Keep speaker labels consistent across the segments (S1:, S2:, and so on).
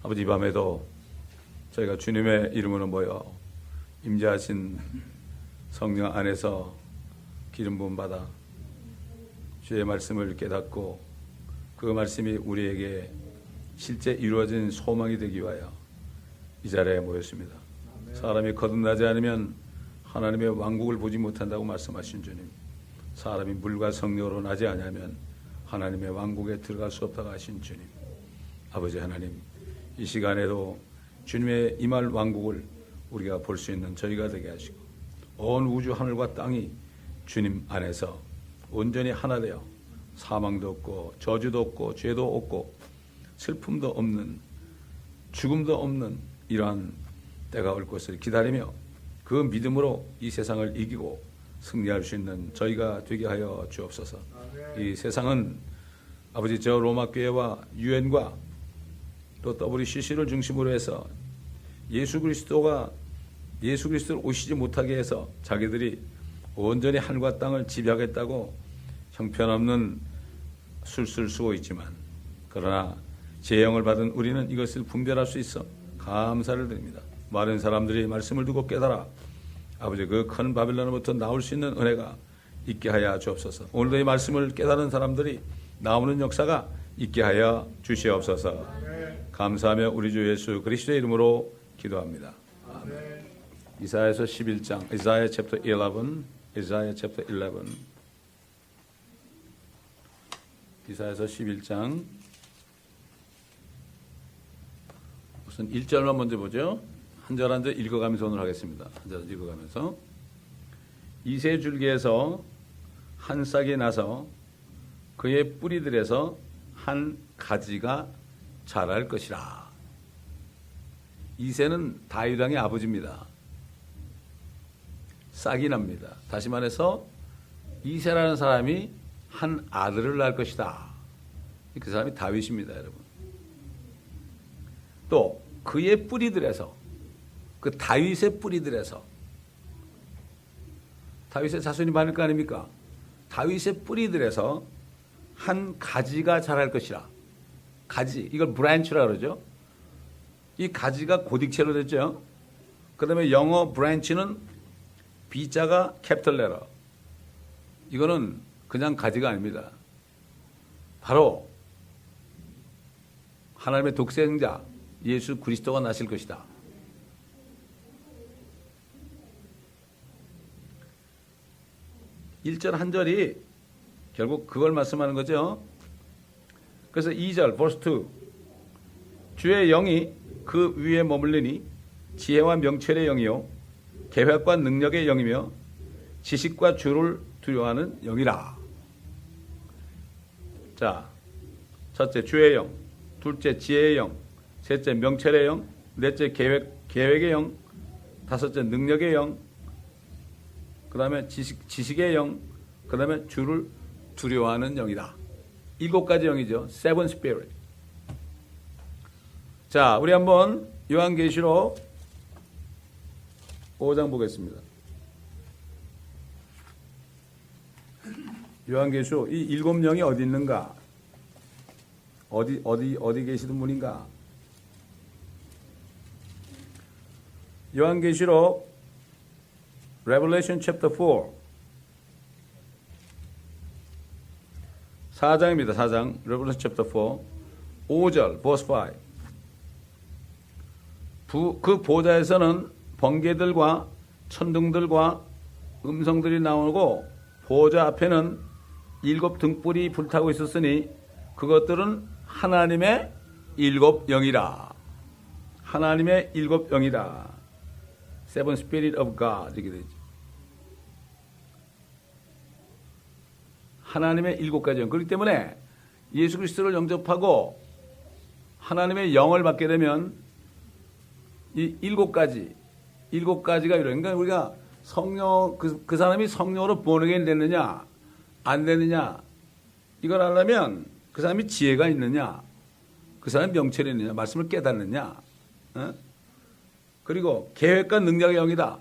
S1: 아버지, 이 밤에도 저희가 주님의 이름으로 모여 임재하신 성령 안에서 기름 부음 받아 주의 말씀을 깨닫고 그 말씀이 우리에게 실제 이루어진 소망이 되기 위하여 이 자리에 모였습니다. 사람이 거듭나지 않으면 하나님의 왕국을 보지 못한다고 말씀하신 주님, 사람이 물과 성령으로 나지 않으면 하나님의 왕국에 들어갈 수 없다고 하신 주님, 아버지 하나님, 이 시간에도 주님의 임할 왕국을 우리가 볼 수 있는 저희가 되게 하시고 온 우주 하늘과 땅이 주님 안에서 온전히 하나 되어 사망도 없고 저주도 없고 죄도 없고 슬픔도 없는 죽음도 없는 이러한 때가 올 것을 기다리며 그 믿음으로 이 세상을 이기고 승리할 수 있는 저희가 되게 하여 주옵소서. 이 세상은 아버지, 저 로마 교회와 유엔과 또 WCC를 중심으로 해서 예수 그리스도를 오시지 못하게 해서 자기들이 온전히 하늘과 땅을 지배하겠다고 형편없는 술수를 쓰고 있지만, 그러나 재영을 받은 우리는 이것을 분별할 수 있어 감사를 드립니다. 많은 사람들이 말씀을 두고 깨달아 아버지, 그 큰 바빌론으로부터 나올 수 있는 은혜가 있게 하여 주옵소서. 오늘도 이 말씀을 깨달은 사람들이 나오는 역사가 있게 하여 주시옵소서. 감사하며 우리 주 예수 그리스도의 이름으로 기도합니다. 아멘. 이사야서 11장, 이사야 챕터 11, 이사야 챕터 11, 이사야서 11장 우선 1절만 먼저 보죠. 한 절 한 절 읽어가면서 오늘 하겠습니다. 한 절 읽어가면서. 이새 줄기에서 한 싹이 나서 그의 뿌리들에서 한 가지가 자랄 것이라. 이새는 다윗 왕의 아버지입니다. 싹이 납니다. 다시 말해서 이새라는 사람이 한 아들을 낳을 것이다. 그 사람이 다윗입니다, 여러분. 또 그의 뿌리들에서, 그 다윗의 뿌리들에서, 다윗의 자손이 많을 거 아닙니까? 다윗의 뿌리들에서 한 가지가 자랄 것이라. 가지, 이걸 브랜치라 그러죠. 이 가지가 고딕체로 됐죠. 그 다음에 영어 브랜치는 B자가 캐피털 레터. 이거는 그냥 가지가 아닙니다. 바로 하나님의 독생자 예수 그리스도가 나실 것이다. 일 절 한 절이 결국 그걸 말씀하는 거죠. 그래서 2절 verse 2, 주의 영이 그 위에 머물리니 지혜와 명철의 영이요 계획과 능력의 영이며 지식과 주를 두려워하는 영이라. 자, 첫째 주의 영, 둘째 지혜의 영, 셋째 명철의 영, 넷째 계획의 영, 다섯째 능력의 영, 그 다음에 지식의 영, 그 다음에 주를 두려워하는 영이다. 7가지 영이죠. Seven Spirit. 자, 우리 한번 요한계시록 5장 보겠습니다. 요한계시록 이 7영이 어디 있는가? 어디 계시는 분인가? 요한계시록 Revelation chapter 4, 4장입니다. 4장 Revelation chapter 4, 5절 verse 5. 그 보좌에서는 번개들과 천둥들과 음성들이 나오고 보좌 앞에는 7 등불이 불타고 있었으니 그것들은 하나님의 7 영이라. 하나님의 7 영이라. Seven Spirit of God 이렇게 되죠. 하나님의 7가지 영. 그렇기 때문에 예수 그리스도를 영접하고 하나님의 영을 받게 되면 이 7가지가 이런. 그러니까 우리가 성령, 그 사람이 성령으로 born 됐느냐 안 됐느냐 이걸 알려면 그 사람이 지혜가 있느냐, 그 사람이 명철이 있느냐, 말씀을 깨닫느냐, 그리고 계획과 능력의 영이다.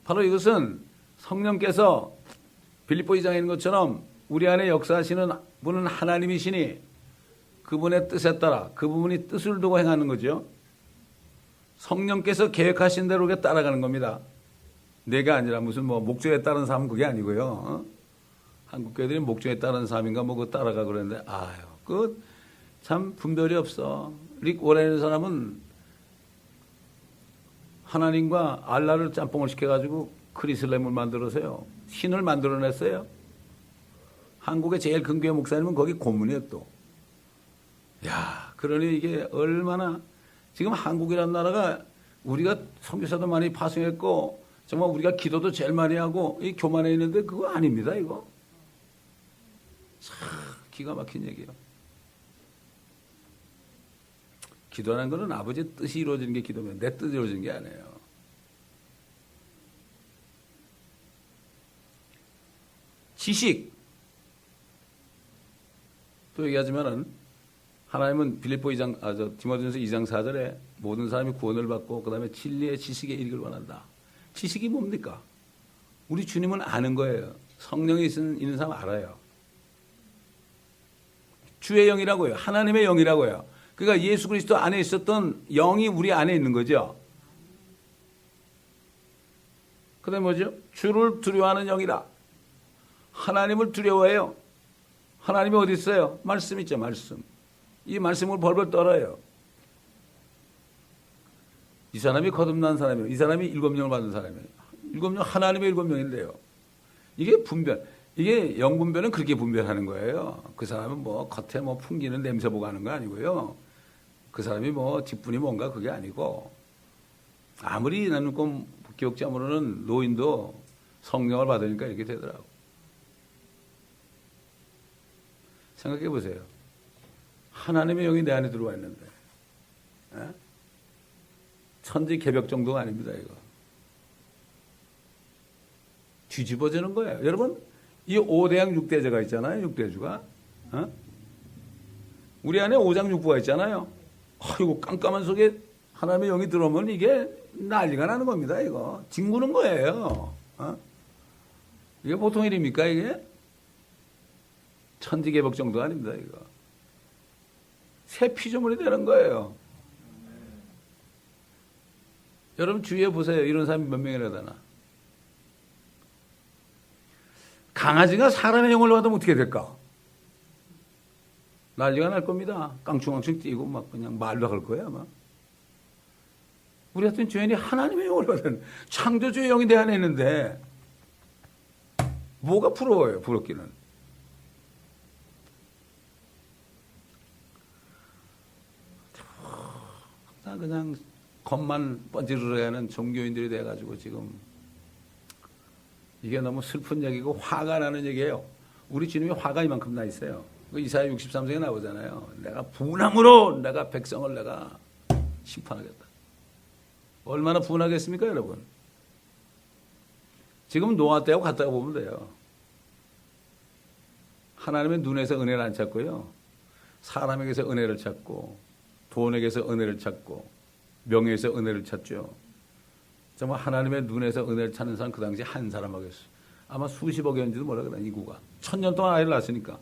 S1: 바로 이것은 성령께서 빌립보 2장에 있는 것처럼 우리 안에 역사하시는 분은 하나님이시니 그분의 뜻에 따라 그분이 뜻을 두고 행하는 거죠. 성령께서 계획하신 대로 그게 따라가는 겁니다. 내가 아니라 무슨 뭐 목적에 따른 삶은 그게 아니고요. 한국 교회들이 목적에 따른 삶인가 뭐 그거 따라가 그러는데 아유 그 참 분별이 없어. 릭 워렌이라는 사람은 하나님과 알라를 짬뽕을 시켜가지고 크리슬렘을 만들어서요. 신을 만들어냈어요. 한국의 제일 큰 교회 목사님은 거기 고문이에요 또. 야, 그러니 이게 얼마나 지금 한국이라는 나라가 우리가 선교사도 많이 파송했고 정말 우리가 기도도 제일 많이 하고 이 교만에 있는데 그거 아닙니다 이거. 참 기가 막힌 얘기예요. 기도하는 거는 아버지의 뜻이 이루어지는 게 기도면 내 뜻이 이루어지는 게 아니에요. 지식 또 얘기하지만은 하나님은 빌립보 2장, 디모데전서 2장 4절에 모든 사람이 구원을 받고 그 다음에 진리의 지식에 이르기를 원한다. 지식이 뭡니까? 우리 주님은 아는 거예요. 성령이 있는 사람 알아요. 주의 영이라고요. 하나님의 영이라고요. 그러니까 예수 그리스도 안에 있었던 영이 우리 안에 있는 거죠. 그 다음에 뭐죠? 주를 두려워하는 영이라. 하나님을 두려워해요. 하나님이 어디 있어요? 말씀 있죠, 말씀. 이 말씀을 벌벌 떨어요. 이 사람이 거듭난 사람이에요. 이 사람이 7명을 받은 사람이에요. 7명, 하나님의 7명인데요. 이게 분별. 이게 영분별은 그렇게 분별하는 거예요. 그 사람은 뭐 겉에 뭐 풍기는 냄새 보고 하는 거 아니고요. 그 사람이 뭐 뒷분이 뭔가 그게 아니고 아무리 나는 기억자모르는 노인도 성령을 받으니까 이렇게 되더라고. 생각해 보세요. 하나님의 영이 내 안에 들어와 있는데 천지 개벽 정도가 아닙니다. 이거 뒤집어지는 거예요. 여러분 이 5대양 6대제가 있잖아요. 6대주가 우리 안에 5장 6부가 있잖아요. 이거 깜깜한 속에 하나님의 영이 들어오면 이게 난리가 나는 겁니다. 이거 뒹구는 거예요. 이게 보통 일입니까 이게? 천지개벽 정도가 아닙니다. 이거 새 피조물이 되는 거예요. 여러분 주위에 보세요. 이런 사람이 몇 명이나 되나? 강아지가 사람의 영을 받으면 어떻게 될까? 난리가 날 겁니다. 깡충깡충 뛰고 막 그냥 말로 할 거야 아마. 우리 같은 죄인이 하나님의 영을 받은 창조주의 영이 내 안에 있는데 뭐가 부러워요? 부럽기는. 그냥 겉만 번지르르 하는 종교인들이 돼가지고 지금 이게 너무 슬픈 얘기고 화가 나는 얘기예요. 우리 주님이 화가 이만큼 나 있어요. 이사야 63장에 나오잖아요. 내가 분함으로 내가 백성을 내가 심판하겠다. 얼마나 분하겠습니까 여러분? 지금 노아 때하고 같다고 보면 돼요. 하나님의 눈에서 은혜를 안 찾고요. 사람에게서 은혜를 찾고 돈에게서 은혜를 찾고 명예에서 은혜를 찾죠. 정말 하나님의 눈에서 은혜를 찾는 사람 그 당시에 한 사람 하겠어요. 아마 수십억이었는지도 몰라 그래 인구가. 1000년 동안 아이를 낳았으니까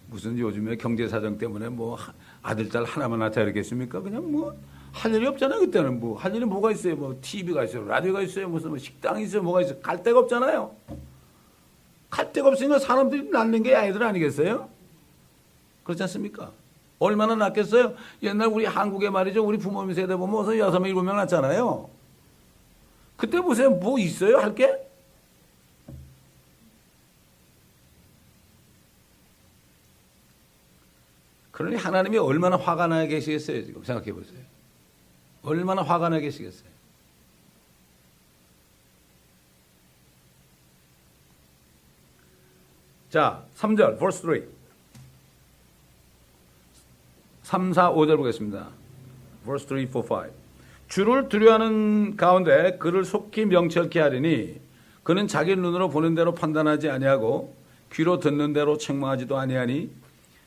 S1: 무슨 요즘에 경제 사정 때문에 뭐 아들 딸 하나만 낳자 이랬겠습니까? 그냥 뭐 할 일이 없잖아요. 그때는 뭐 할 일이 뭐가 있어요? 뭐 TV가 있어요, 라디오가 있어요, 무슨 뭐 식당이 있어요, 뭐가 있어요? 갈 데가 없잖아요. 갈 데가 없으니까 사람들이 낳는 게 아이들 아니겠어요? 그렇지 않습니까? 얼마나 낳겠어요? 옛날 우리 한국에 말이죠. 우리 부모님 세대 보면 어서 6명, 7명 낳잖아요. 그때 보세요. 뭐 있어요? 할 게? 그러니 하나님이 얼마나 화가 나 계시겠어요? 지금 생각해 보세요. 얼마나 화가 나 계시겠어요? 자, 3절, verse 3. 3, 4, 5절 보겠습니다. verse 3, 4, 5. 주를 두려워하는 가운데 그를 속히 명철케 하리니 그는 자기 눈으로 보는 대로 판단하지 아니하고 귀로 듣는 대로 책망하지도 아니하니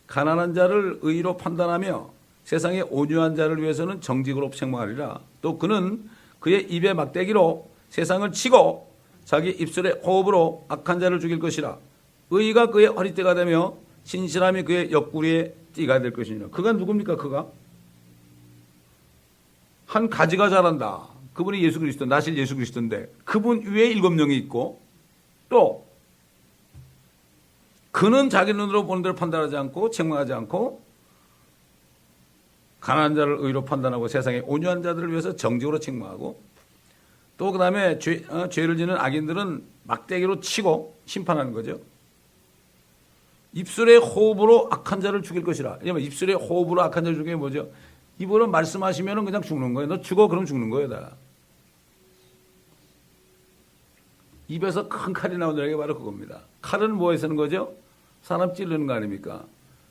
S1: 가난한 자를 의로 판단하며 세상의 온유한 자를 위해서는 정직으로 책망하리라. 또 그는 그의 입의 막대기로 세상을 치고 자기 입술의 호흡으로 악한 자를 죽일 것이라. 의가 그의 허리띠가 되며 신실함이 그의 옆구리에 띠가 될 것이니라. 그가 누굽니까? 그가 한 가지가 자란다. 그분이 예수 그리스도, 나실 예수 그리스도인데 그분 위에 7명이 있고, 또 그는 자기 눈으로 보는 대로 판단하지 않고 책망하지 않고 가난한 자를 의로 판단하고 세상의 온유한 자들을 위해서 정직으로 책망하고, 또 그 다음에 죄를 지는 악인들은 막대기로 치고 심판하는 거죠. 입술의 호흡으로 악한 자를 죽일 것이라. 왜냐면 입술의 호흡으로 악한 자를 죽이는 게 뭐죠? 입으로 말씀하시면 그냥 죽는 거예요. 너 죽어 그럼 죽는 거예요. 다. 입에서 큰 칼이 나온다는 게 바로 그겁니다. 칼은 뭐에 쓰는 거죠? 사람 찌르는 거 아닙니까?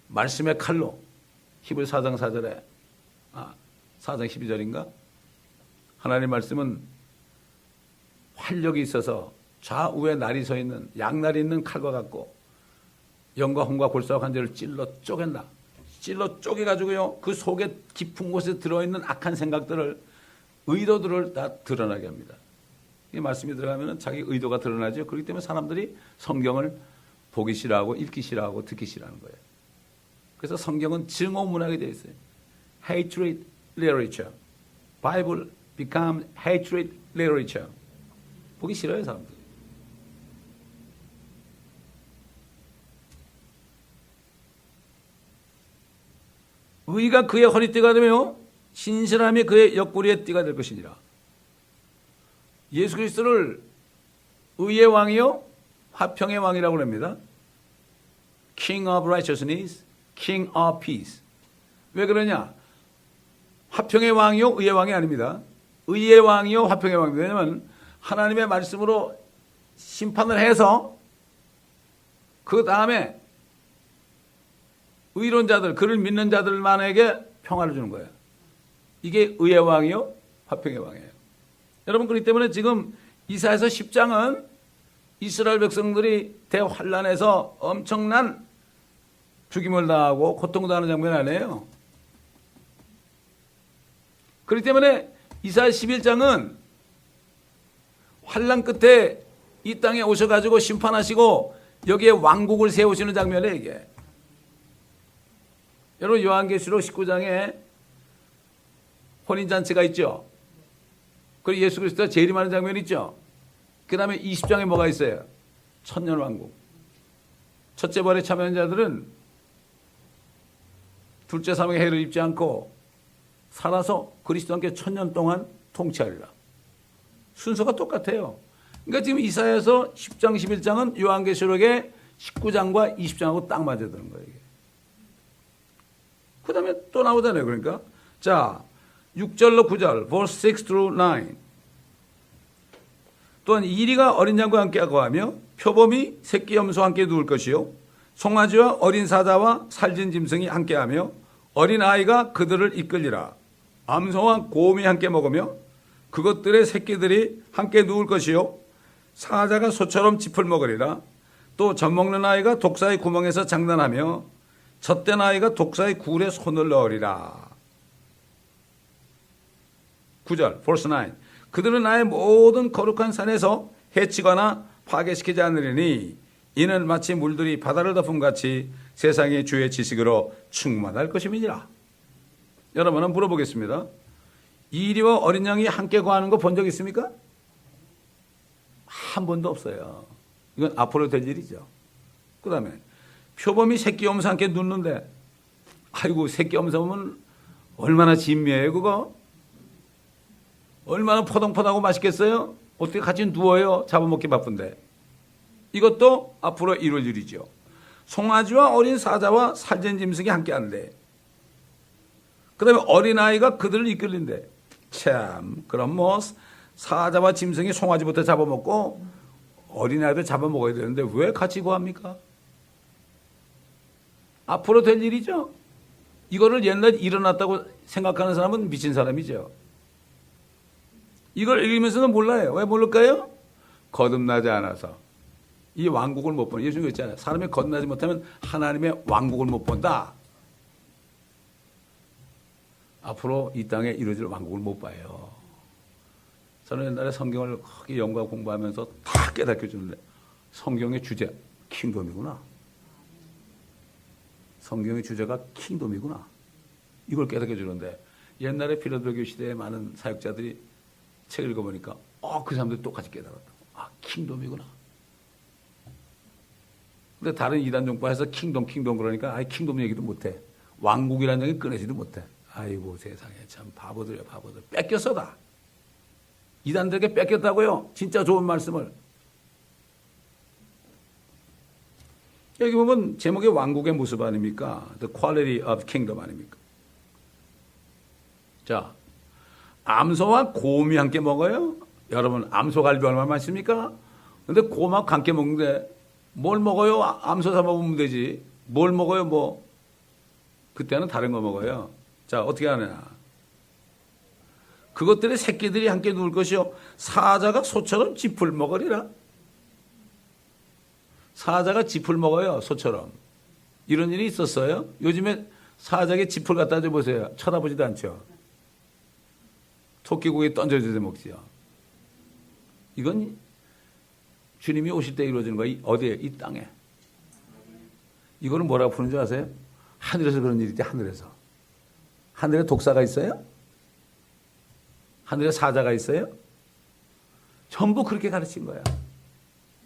S1: 말씀의 칼로. 히브리서 4장 4절에 4장 12절인가? 하나님 말씀은 활력이 있어서 좌우에 날이 서 있는 양날이 있는 칼과 같고 영과 홍과 골사와 관절을 찔러 쪼갠다. 찔러 쪼개가지고요, 그 속에 깊은 곳에 들어있는 악한 생각들을, 의도들을 다 드러나게 합니다. 이 말씀이 들어가면 자기 의도가 드러나죠. 그렇기 때문에 사람들이 성경을 보기 싫어하고 읽기 싫어하고 듣기 싫어하는 거예요. 그래서 성경은 증오 문학이 되어 있어요. Hatred literature. Bible become hatred literature. 보기 싫어요, 사람들. 의가 그의 허리띠가 되며 신실함이 그의 옆구리의 띠가 될 것이니라. 예수 그리스도를 의의 왕이요 화평의 왕이라고 합니다. King of righteousness, King of peace. 왜 그러냐? 화평의 왕이요 의의 왕이 아닙니다. 의의 왕이요 화평의 왕입니다. 왜냐하면 하나님의 말씀으로 심판을 해서 그 다음에 의론자들, 그를 믿는 자들만에게 평화를 주는 거예요. 이게 의의 왕이요 화평의 왕이에요. 여러분, 그렇기 때문에 지금 이사야서 10장은 이스라엘 백성들이 대환란에서 엄청난 죽임을 당하고 고통당하는 장면 아니에요. 그렇기 때문에 이사야 11장은 환란 끝에 이 땅에 오셔가지고 심판하시고 여기에 왕국을 세우시는 장면이에요, 이게. 여러분, 요한계시록 19장에 혼인잔치가 있죠. 그리고 예수 그리스도가 재림하는 장면이 있죠. 그 다음에 20장에 뭐가 있어요? 천년왕국. 첫째 벌에 참여한 자들은 둘째 사망의 해를 입지 않고 살아서 그리스도와 함께 천년 동안 통치하리라. 순서가 똑같아요. 그러니까 지금 이사야서 10장, 11장은 요한계시록의 19장과 20장하고 딱 맞아드는 거예요, 이게. 그 다음에 또 나오잖아요. 그러니까. 자, 6절로 9절, verse 6 through 9. 또한 이리가 어린 양과 함께 하며 표범이 새끼 염소와 함께 누울 것이요 송아지와 어린 사자와 살진 짐승이 함께하며 어린 아이가 그들을 이끌리라. 암소와 곰이 함께 먹으며 그것들의 새끼들이 함께 누울 것이요 사자가 소처럼 짚을 먹으리라. 또 젖먹는 아이가 독사의 구멍에서 장난하며 젖된 아이가 독사의 굴에 손을 넣으리라. 9절, verse 9. 그들은 나의 모든 거룩한 산에서 해치거나 파괴시키지 않으리니 이는 마치 물들이 바다를 덮은 같이 세상의 주의 지식으로 충만할 것임이니라. 여러분은 물어보겠습니다. 이리와 어린 양이 함께 거하는 거 본 적 있습니까? 한 번도 없어요. 이건 앞으로 될 일이죠. 그 다음에 표범이 새끼 염소 함께 눕는데, 아이고, 새끼 염소면 얼마나 진미해요, 그거? 얼마나 포동포동하고 맛있겠어요? 어떻게 같이 누워요? 잡아먹기 바쁜데. 이것도 앞으로 이룰 일이죠. 송아지와 어린 사자와 살진 짐승이 함께 한대. 그 다음에 어린아이가 그들을 이끌린대. 참, 그럼 뭐 사자와 짐승이 송아지부터 잡아먹고 어린아이도 잡아먹어야 되는데 왜 같이 구합니까? 앞으로 될 일이죠. 이거를 옛날에 일어났다고 생각하는 사람은 미친 사람이죠. 이걸 읽으면서는 몰라요. 왜 모를까요? 거듭나지 않아서. 이 왕국을 못 보는. 예수님 그랬잖아요. 사람이 거듭나지 못하면 하나님의 왕국을 못 본다. 앞으로 이 땅에 이루어질 왕국을 못 봐요. 저는 옛날에 성경을 크게 연구하고 공부하면서 다 깨닫게 주는데 성경의 주제 킹덤이구나. 성경의 주제가 킹덤이구나. 이걸 깨닫게 주는데 옛날에 필라델피아 시대에 많은 사역자들이 책을 읽어보니까 그 사람들이 똑같이 깨달았다. 킹덤이구나. 근데 다른 이단 종파에서 킹덤 그러니까 킹덤 얘기도 못해. 왕국이라는 얘기 꺼내지도 못해. 아이고 세상에 참 바보들이야 바보들. 뺏겼어 다. 이단들에게 뺏겼다고요. 진짜 좋은 말씀을. 여기 보면 제목이 왕국의 모습 아닙니까? The quality of kingdom 아닙니까? 자, 암소와 곰이 함께 먹어요. 여러분 암소갈비 얼마나 맛있습니까? 근데 곰하고 함께 먹는데 뭘 먹어요? 암소 사 먹으면 되지. 뭘 먹어요? 뭐 그때는 다른 거 먹어요. 자, 어떻게 하느냐? 그것들의 새끼들이 함께 누울 것이요 사자가 소처럼 짚을 먹으리라. 사자가 짚을 먹어요. 소처럼. 이런 일이 있었어요? 요즘에 사자에게 짚을 갖다 줘보세요. 쳐다보지도 않죠. 토끼고기 던져줘서 먹지요. 이건 주님이 오실 때 이루어지는 거예요. 어디에? 이 땅에. 이거는 뭐라고 부르는 줄 아세요? 하늘에서 그런 일이 있대. 하늘에서. 하늘에 독사가 있어요? 하늘에 사자가 있어요? 전부 그렇게 가르친 거야.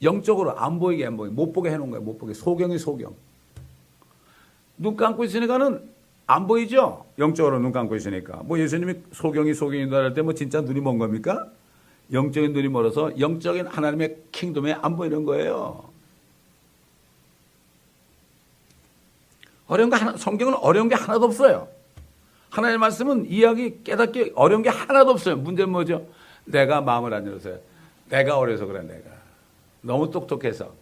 S1: 영적으로 안 보이게 못 보게 해놓은 거야. 못 보게. 소경이 소경. 눈 감고 있으니까는 안 보이죠? 영적으로 눈 감고 있으니까. 뭐 예수님이 소경이다 할 때 뭐 진짜 눈이 먼 겁니까? 영적인 눈이 멀어서 영적인 하나님의 킹덤에 안 보이는 거예요. 성경은 어려운 게 하나도 없어요. 하나님의 말씀은 이해하기 깨닫기 어려운 게 하나도 없어요. 문제는 뭐죠? 내가 마음을 안 열어서요. 내가 어려서 그래 내가. 너무 똑똑해서.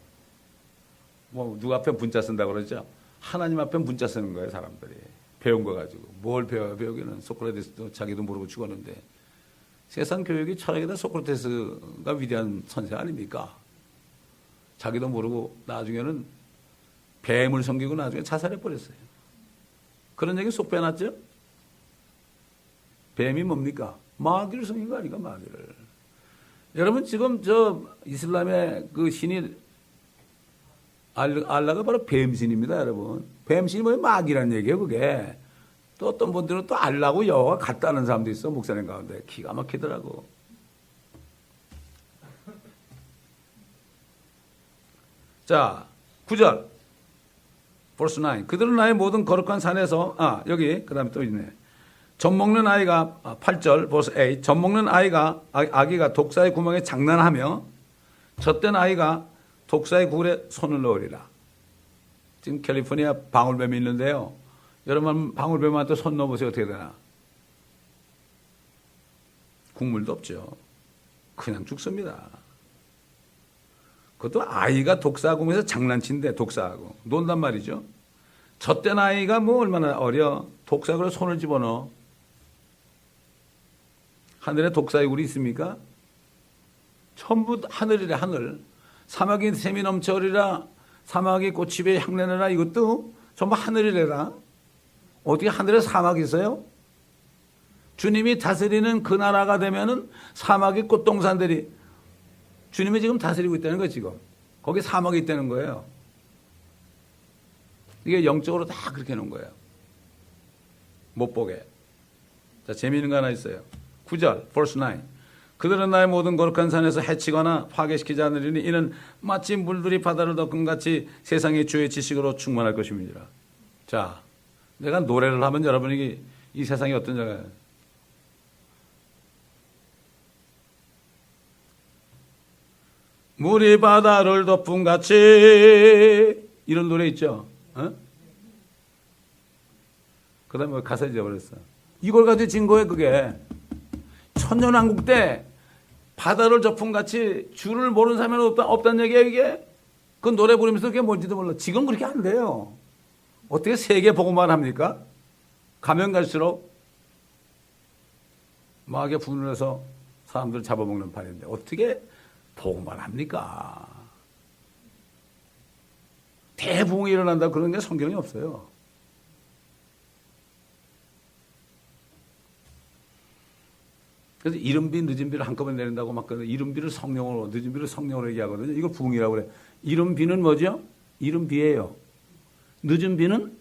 S1: 뭐 누구 앞에 문자 쓴다고 그러죠? 하나님 앞에 문자 쓰는 거예요 사람들이. 배운 거 가지고. 뭘 배워요? 배우기는 소크라테스도 자기도 모르고 죽었는데 세상 교육이 철학이다. 소크라테스가 위대한 선생 아닙니까? 자기도 모르고 나중에는 뱀을 섬기고 나중에 자살해버렸어요. 그런 얘기 쏙 빼놨죠? 뱀이 뭡니까? 마귀를 섬긴 거 아닌가, 마귀를. 여러분, 지금 저 이슬람의 그 신이 알라가 바로 뱀신입니다, 여러분. 뱀신이 뭐예요? 마귀라는 얘기예요, 그게. 또 어떤 분들은 또 알라고 여호가 같다는 사람도 있어, 목사님 가운데. 기가 막히더라고. 자, 9절. verse 9. 그들은 나의 모든 거룩한 산에서, 여기, 그 다음에 또 있네. 젖 먹는 아이가, 8절, verse 8. 젖 먹는 아기가 독사의 구멍에 장난하며, 젖된 아이가 독사의 굴에 손을 넣으리라. 지금 캘리포니아 방울뱀이 있는데요. 여러분, 방울뱀한테 손 넣어보세요. 어떻게 되나? 국물도 없죠. 그냥 죽습니다. 그것도 아이가 독사구멍에서 장난친대, 독사하고. 논단 말이죠. 젖된 아이가 뭐 얼마나 어려. 독사구에 손을 집어넣어. 하늘에 독사의 굴이 있습니까? 전부 하늘이래, 하늘. 사막이 샘이 넘쳐오리라. 사막이 꽃집에 향내내라. 이것도 전부 하늘이래라. 어떻게 하늘에 사막이 있어요? 주님이 다스리는 그 나라가 되면은 사막이 꽃동산들이 주님이 지금 다스리고 있다는 거예요, 지금. 거기 사막이 있다는 거예요. 이게 영적으로 다 그렇게 해놓은 거예요. 못 보게. 자, 재미있는 거 하나 있어요. 9절, verse 9. 그들은 나의 모든 거룩한 산에서 해치거나 파괴시키지 않으리니 이는 마치 물들이 바다를 덮은 같이 세상의 주의 지식으로 충만할 것입니다. 자, 내가 노래를 하면 여러분이 이 세상이 어떤 자가 물이 바다를 덮은 같이 이런 노래 있죠. 그 다음에 가사 잊어버렸어. 이걸 가지고 진 거예요. 그게 천년왕국 때 바다를 덮은 같이 주를 모르는 사람은 없다는 얘기예요. 이게 그 노래 부르면서 그게 뭔지도 몰라. 지금 그렇게 안 돼요. 어떻게 세계 보고만 합니까? 가면 갈수록 마귀에 분열해서 사람들을 잡아먹는 판인데 어떻게 보고만 합니까? 대붕이 일어난다 그런 게 성경에 없어요. 그래서 이른비 늦은비를 한꺼번에 내린다고 막 그러는데 이른비를 성령으로 늦은비를 성령으로 얘기하거든요. 이걸 부흥이라고 그래. 이른비는 뭐죠? 이른비예요. 늦은비는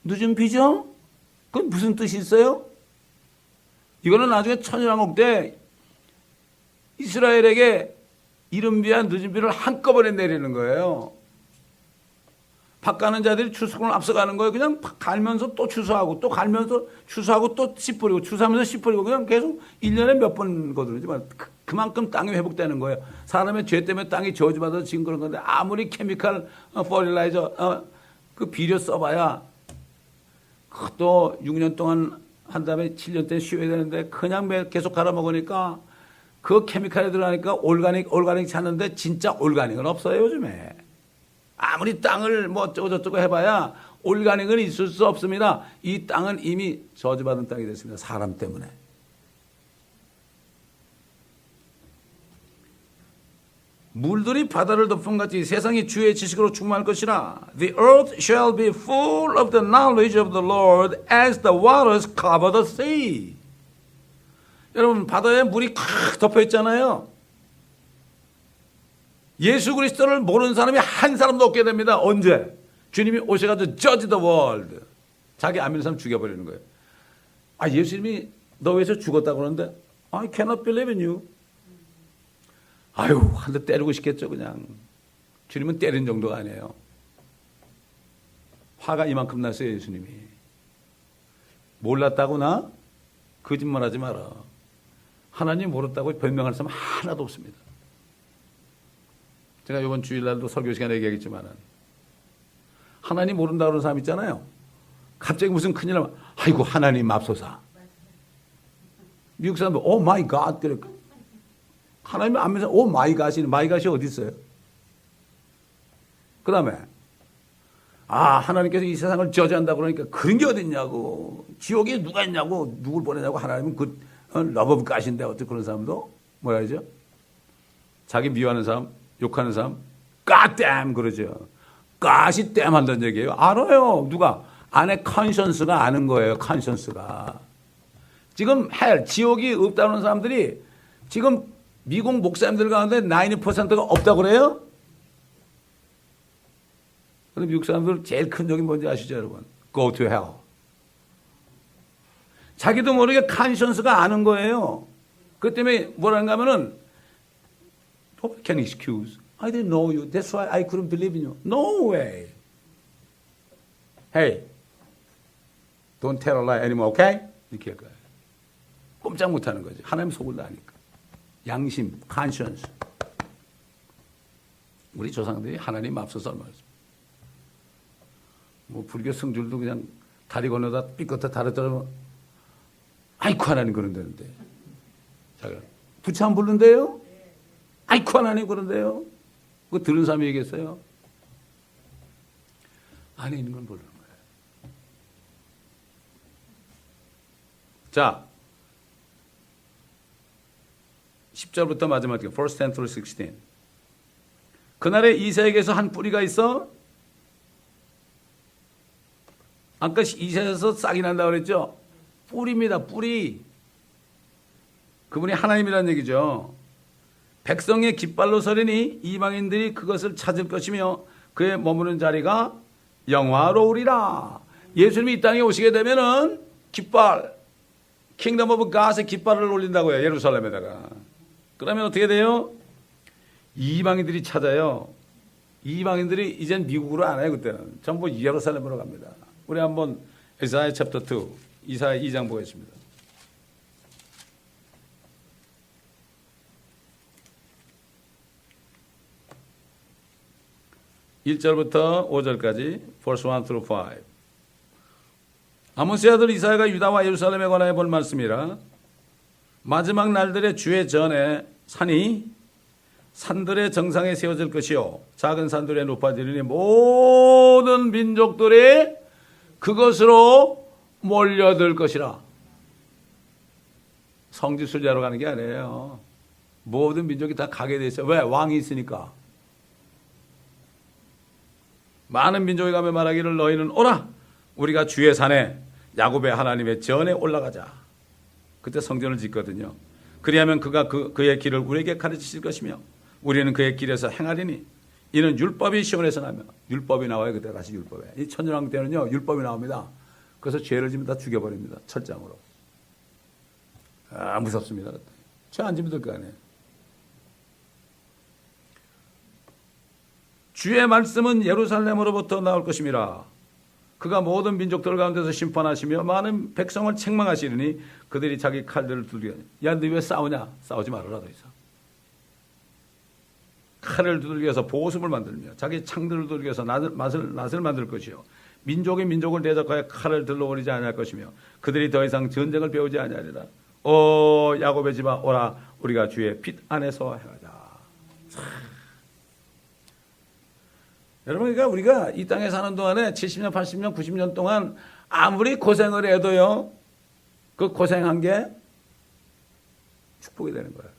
S1: 늦은 비죠? 그건 무슨 뜻이 있어요? 이거는 나중에 천연왕국 때 이스라엘에게 이른 비와 늦은 비를 한꺼번에 내리는 거예요. 밭가는 자들이 추수꾼을 앞서가는 거예요. 그냥 갈면서 또 추수하고 또 갈면서 추수하고 또 씨 뿌리고 추수하면서 씨 뿌리고 그냥 계속 1년에 몇 번 거두지만 그만큼 땅이 회복되는 거예요. 사람의 죄 때문에 땅이 저주받아서 지금 그런 건데 아무리 케미칼 퍼틸라이저 그 비료 써봐야 또 6년 동안 한 다음에 7년 때 쉬어야 되는데 그냥 계속 갈아먹으니까 그 케미칼에 들어가니까 올가닉 찾는데 진짜 올가닉은 없어요 요즘에. 아무리 땅을 뭐 어쩌고저쩌고 해봐야 올가닉은 있을 수 없습니다. 이 땅은 이미 저주받은 땅이 됐습니다. 사람 때문에. 물들이 바다를 덮은 같이 세상이 주의 지식으로 충만할 것이라. The earth shall be full of the knowledge of the Lord as the waters cover the sea. 여러분 바다에 물이 콱 덮여 있잖아요. 예수 그리스도를 모르는 사람이 한 사람도 없게 됩니다. 언제? 주님이 오셔가지고 judge the world. 자기 안 믿는 사람 죽여버리는 거예요. 아 예수님이 너 왜서 죽었다고 그러는데 I cannot believe in you. 아유 한 대 때리고 싶겠죠 그냥. 주님은 때린 정도가 아니에요. 화가 이만큼 났어요 예수님이. 몰랐다고나? 거짓말하지 마라. 하나님 모르다고 변명할 사람 하나도 없습니다. 제가 이번 주일날도 설교 시간에 얘기하겠지만 하나님 모른다고 그러는 사람 있잖아요. 갑자기 무슨 큰일 나면 아이고 하나님 맙소사. 미국 사람들 오 마이 갓 그래. 하나님 안 믿어서 오 마이 갓이 어디 있어요? 그 다음에 하나님께서 이 세상을 저주한다고 그러니까 그런 게 어디 있냐고. 지옥에 누가 있냐고. 누굴 보내냐고. 하나님은 그 러브 오브 갓인데 어떻게 그런 사람도 뭐라 하죠? 자기 미워하는 사람 욕하는 사람 God damn 그러죠. God이 damn 한다는 얘기예요. 알아요. 누가? 안에 컨션스가 아는 거예요. 컨션스가. 지금 지옥이 없다는 사람들이 지금 미국 목사님들 가운데 90%가 없다고 그래요? 그런데 미국 사람들 제일 큰 적이 뭔지 아시죠 여러분? Go to hell. 자기도 모르게 컨션스가 아는 거예요. 그 때문에 뭐라는가 하면은 Nobody can excuse. I didn't know you. That's why I couldn't believe in you. No way. Hey, don't tell a lie anymore, okay? 이렇게 할 거예요. 꼼짝 못하는 거죠. 하나님 속을 아니까. 양심, conscience. 우리 조상들이 하나님 앞서서 말했습니다. 뭐 불교 성줄도 그냥 다리 건너다 삐끗해 다리 떨어지면 아이쿠 하나님 그런다는데. 자, 부처 안 부른대요? 아이쿠 하나님 그런데요. 그거 들은 사람이 얘기했어요. 안에 있는 건 모르는 거예요. 자, 10절부터 마지막에 first 10 through 16. 그날에 이사야에게서 한 뿌리가 있어. 아까 이사야에서 싹이 난다고 그랬죠. 뿌리입니다. 뿌리. 그분이 하나님이라는 얘기죠. 백성의 깃발로 서리니 이방인들이 그것을 찾을 것이며 그의 머무는 자리가 영화로우리라. 예수님이 이 땅에 오시게 되면은 깃발, 킹덤 오브 갓의 깃발을 올린다고요. 예루살렘에다가. 그러면 어떻게 돼요? 이방인들이 찾아요. 이방인들이 이젠 미국으로 안 와요. 그때는 전부 예루살렘으로 갑니다. 우리 한번 이사야 챕터 2, 이사야 2장 보겠습니다. 1절부터 5절까지 verse 1 through 5. 아모스의 아들 이사야가 유다와 예루살렘에 관하여 볼 말씀이라. 마지막 날들의 주의 전에 산들의 정상에 세워질 것이요 작은 산들에 높아지리니 모든 민족들이 그것으로 몰려들 것이라. 성지순례하러 가는 게 아니에요. 모든 민족이 다 가게 돼 있어요. 왜? 왕이 있으니까. 많은 민족이 가며 말하기를 너희는 오라 우리가 주의 산에 야곱의 하나님의 전에 올라가자. 그때 성전을 짓거든요. 그리하면 그가 그의 길을 우리에게 가르치실 것이며 우리는 그의 길에서 행하리니 이는 율법이 시온에서 나며. 율법이 나와요. 그때 다시 율법에. 이 천년왕국 때는요 율법이 나옵니다. 그래서 죄를 지면 다 죽여버립니다. 철장으로. 아, 무섭습니다. 죄 안 지면 될 거 아니에요. 주의 말씀은 예루살렘으로부터 나올 것임이라. 그가 모든 민족들 가운데서 심판하시며 많은 백성을 책망하시리니 그들이 자기 칼들을 두들겨. 야, 너 왜 싸우냐? 싸우지 말아라 더 이상. 칼을 두들겨서 보습을 만들며 자기 창들을 두들겨서 낫을 만들 것이요 민족이 민족을 대적하여 칼을 들러버리지 아니할 것이며 그들이 더 이상 전쟁을 배우지 아니하리라. 오 야곱의 집아 오라 우리가 주의 빛 안에서 행하자. 여러분, 그러니까 우리가 이 땅에 사는 동안에 70년, 80년, 90년 동안 아무리 고생을 해도요, 그 고생한 게 축복이 되는 거예요.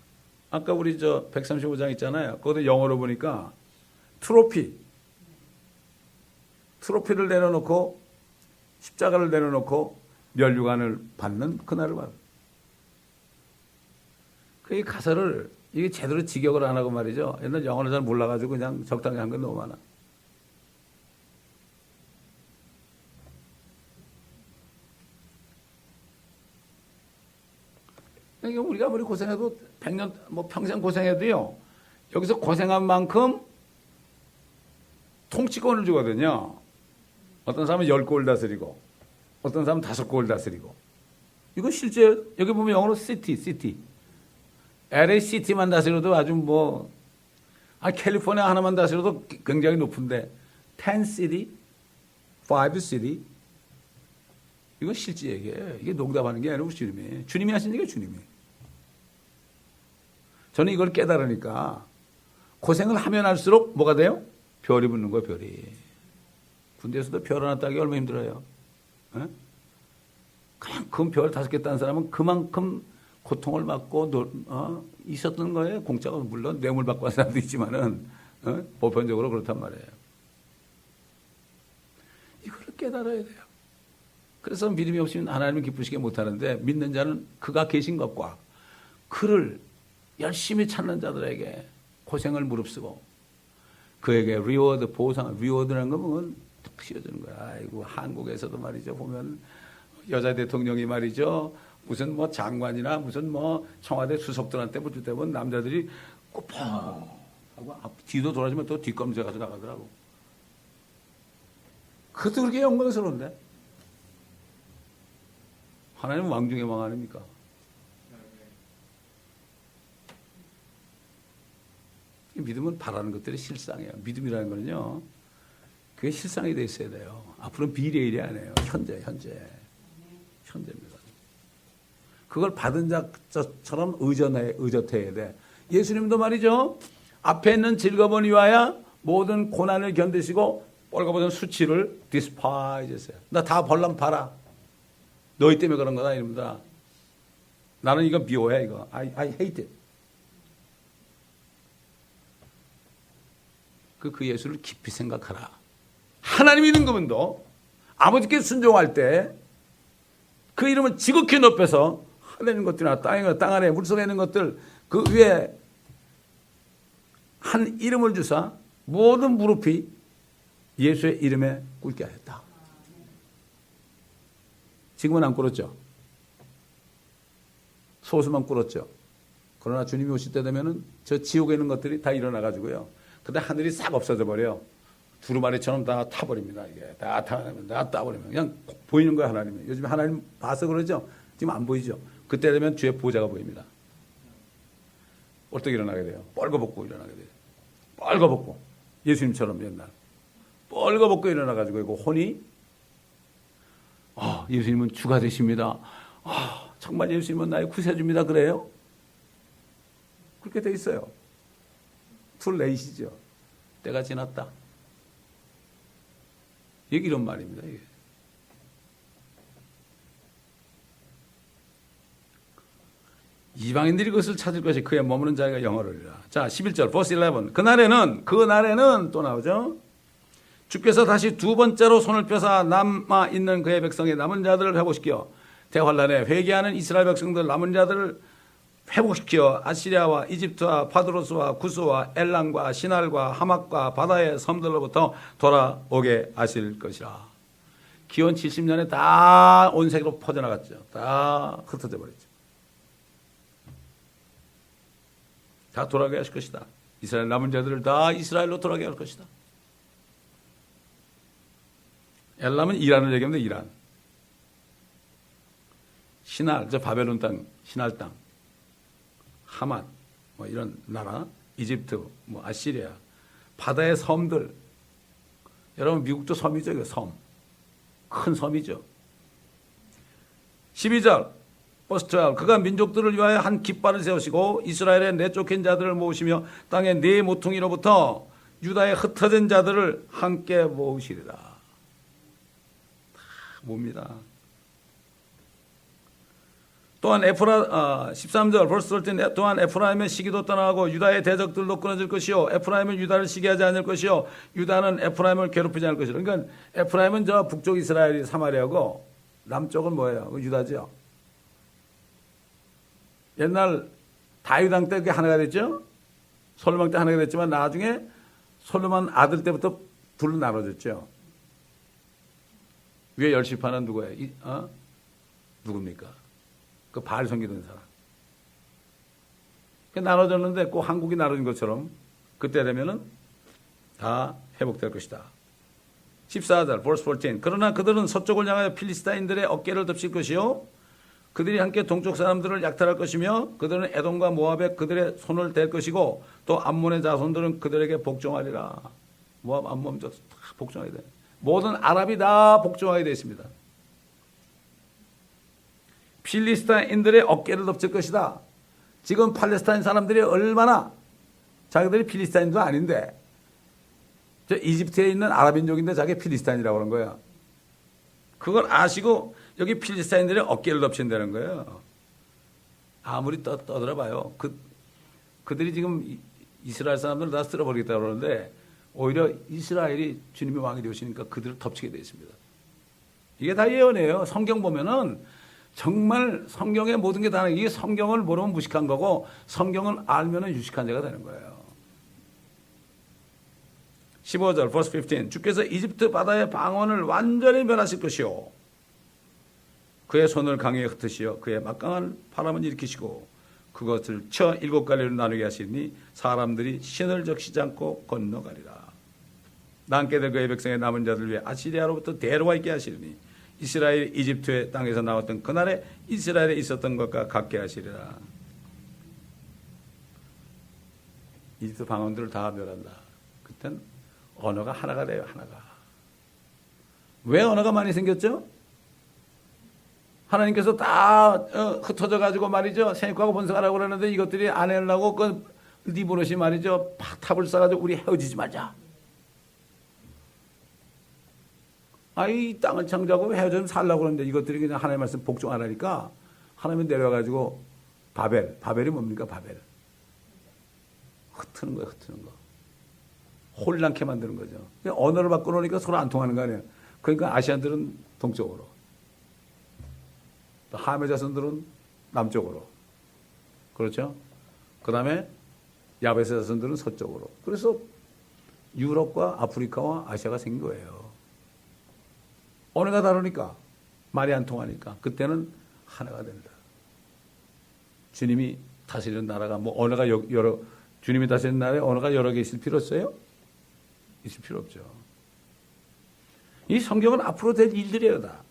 S1: 아까 우리 135장 있잖아요. 거기도 영어로 보니까 트로피를 내려놓고 십자가를 내려놓고 멸류관을 받는 그날을 말해요. 그 가사를 이게 제대로 직역을 안 하고 말이죠. 옛날 영어를 잘 몰라가지고 그냥 적당히 한 건 너무 많아. 그러니까 우리가 아무리 고생해도 100년, 평생 고생해도요, 여기서 고생한 만큼 통치권을 주거든요. 어떤 사람은 10골 다스리고, 어떤 사람은 5골 다스리고. 이거 실제, 여기 보면 영어로 city. LA 시티만 다스려도 아주 캘리포니아 하나만 다스려도 굉장히 높은데, 10 city, 5 city. 이거 실제 얘기예요. 이게 농담하는 게 아니고 주님이 하신 얘기예요, 주님이. 저는 이걸 깨달으니까 고생을 하면 할수록 뭐가 돼요? 별이 붙는 거예요, 별이. 군대에서도 별 하나 따기 얼마나 힘들어요. 에? 그만큼 별 5개 딴 사람은 그만큼 고통을 받고 있었던 거예요. 공짜가 물론 뇌물 받고 한 사람도 있지만은 보편적으로 그렇단 말이에요. 이거를 깨달아야 돼요. 그래서 믿음이 없으면 하나님을 기쁘시게 못하는데 믿는 자는 그가 계신 것과 그를 열심히 찾는 자들에게 고생을 무릅쓰고 그에게 리워드, 보상, 리워드라는 거 보면 탁 씌워주는 거야. 아이고, 한국에서도 말이죠. 보면 여자 대통령이 말이죠. 무슨 장관이나 무슨 청와대 수석들한테 붙을 때 보면 남자들이 꼬펑 하고 뒤도 돌아주면 또 뒷검새 가서 나가더라고. 그것도 그렇게 영광스러운데. 하나님은 왕 중에 왕 아닙니까? 믿음은 바라는 것들이 실상이에요. 믿음이라는 거는요, 그게 실상이 돼 있어야 돼요. 앞으로는 비례일이 아니에요. 현재입니다. 그걸 받은 자처럼 의젓해야 돼. 예수님도 말이죠. 앞에 있는 즐거움을 위하여 모든 고난을 견디시고 뻘거벗은 수치를 디스파이즈 했어요. 나 다 벌람 봐라. 너희 때문에 그런 거다 이럽니다. 나는 이거 미워해 이거. I hate it. 그 예수를 깊이 생각하라. 하나님 믿는 그분도 아버지께 순종할 때 그 이름을 지극히 높여서 하늘 있는 것들이나 땅 안에 물속에 있는 것들 그 위에 한 이름을 주사 모든 무릎이 예수의 이름에 꿇게 하였다. 지금은 안 꿇었죠. 소수만 꿇었죠. 그러나 주님이 오실 때 되면은 저 지옥에 있는 것들이 다 일어나가지고요. 근데 하늘이 싹 없어져 버려. 두루마리처럼 다 타버립니다. 이게 다 따버리면 그냥 보이는 거야 하나님이. 요즘 하나님 봐서 그러죠. 지금 안 보이죠. 그때 되면 주의 보좌가 보입니다. 어떻게 일어나게 돼요? 뻘거벗고 일어나게 돼요. 뻘거벗고 예수님처럼 옛날 뻘거벗고 일어나가지고 이거 혼이 예수님은 주가 되십니다. 정말 예수님은 나의 구세주입니다. 그래요? 그렇게 돼 있어요. too late이죠. 때가 지났다. 이런 말입니다. 이게. 이방인들이 그것을 찾을 것이 그의 머무는 자리가 영원하리라. 자, 11절, verse 11. 그날에는 또 나오죠. 주께서 다시 두 번째로 손을 펴사 남아 있는 그의 백성의 남은 자들을 회복시켜 대환란에 회개하는 이스라엘 백성들 남은 자들을 회복시켜 아시리아와 이집트와 파드로스와 구스와 엘람과 시날과 하맛과 바다의 섬들로부터 돌아오게 하실 것이라. 기원 70년에 다 온 세계로 퍼져나갔죠. 다 흩어져 버렸죠. 다 돌아가게 하실 것이다. 이스라엘 남은 자들을 다 이스라엘로 돌아가게 할 것이다. 엘람은 이란을 얘기합니다. 이란. 시날, 저 바벨론 땅, 시날 땅, 하맛, 뭐 이런 나라, 이집트, 뭐 아시리아, 바다의 섬들. 여러분 미국도 섬이죠, 이거 섬. 큰 섬이죠. 12절 버스 12 그가 민족들을 위하여 한 깃발을 세우시고 이스라엘의 내쫓긴 자들을 모으시며 땅의 네 모퉁이로부터 유다의 흩어진 자들을 함께 모으시리라. 다 뭡니다. 또한 13절 벌스 13 또한 에프라임의 시기도 떠나고 유다의 대적들도 끊어질 것이요 에프라임은 유다를 시기하지 않을 것이요 유다는 에프라임을 괴롭히지 않을 것이요. 그러니까 에프라임은 저 북쪽 이스라엘이 사마리아고 남쪽은 뭐예요? 유다죠. 옛날 다윗 왕 때 그게 하나가 됐죠. 솔로몬 때 하나가 됐지만 나중에 솔로몬 아들 때부터 둘로 나눠졌죠. 위에 열시파는 누구예요? 누굽니까? 그 바알 섬기던 사람. 나눠졌는데 꼭 한국이 나눠진 것처럼 그때 되면은 다 회복될 것이다. 14절, verse 14. 그러나 그들은 서쪽을 향하여 필리스타인들의 어깨를 덮칠 것이요. 그들이 함께 동쪽 사람들을 약탈할 것이며 그들은 에돔과 모압에 그들의 손을 댈 것이고 또 암몬의 자손들은 그들에게 복종하리라. 모압, 암몬 다 복종하게 돼. 모든 아랍이 다 복종하게 되어 있습니다. 필리스타인들의 어깨를 덮칠 것이다. 지금 팔레스타인 사람들이 얼마나 자기들이 필리스타인도 아닌데 저 이집트에 있는 아랍인족인데 자기 필리스타인이라고 하는 거야. 그걸 아시고 여기 필리스타인들의 어깨를 덮친다는 거예요. 아무리 떠들어봐요. 그들이 지금 이스라엘 사람들을 다 쓸어버리겠다고 그러는데 오히려 이스라엘이 주님의 왕이 되시니까 그들을 덮치게 되어 있습니다. 이게 다 예언이에요. 성경 보면은 정말 성경의 모든 게 다 이게 성경을 모르면 무식한 거고 성경을 알면은 유식한 자가 되는 거예요. 15절 verse 15 주께서 이집트 바다의 방언을 완전히 멸하실 것이요 그의 손을 강에 흩으시어 그의 막강한 바람을 일으키시고 그것을 쳐 7갈래로 나누게 하시니 사람들이 신을 적시지 않고 건너가리라. 남게될 그의 백성의 남은 자들 위해 아시리아로부터 데려와 있게 하시니 이스라엘이 이집트의 땅에서 나왔던 그날에 이스라엘에 있었던 것과 같게 하시리라. 이집트 방언들을 다 멸한다. 그땐 언어가 하나가 돼요. 하나가. 왜 언어가 많이 생겼죠? 하나님께서 다 흩어져 가지고 말이죠. 생육하고 번성하라고 그러는데 이것들이 안 하려고 그 리브롯이 말이죠. 탑을 쌓아가지고 우리 헤어지지 말자. 이 땅을 창조하고 헤어져 살라고 그러는데 이것들이 그냥 하나님의 말씀 복종 안 하니까 하나님이 내려와가지고 바벨이 뭡니까? 바벨. 흩트는 거예요. 흩트는 거. 혼란케 만드는 거죠. 언어를 바꿔놓으니까 서로 안 통하는 거 아니에요. 그러니까 아시안들은 동쪽으로. 하메 자손들은 남쪽으로. 그렇죠? 그 다음에 야베스 자손들은 서쪽으로. 그래서 유럽과 아프리카와 아시아가 생긴 거예요. 언어가 다르니까 말이 안 통하니까 그때는 하나가 된다. 주님이 다스리는 나라가 뭐 언어가 여러 주님이 다스리는 나라에 언어가 여러 개 있을 필요 없어요? 있을 필요 없죠. 이 성경은 앞으로 될 일들이에요 다.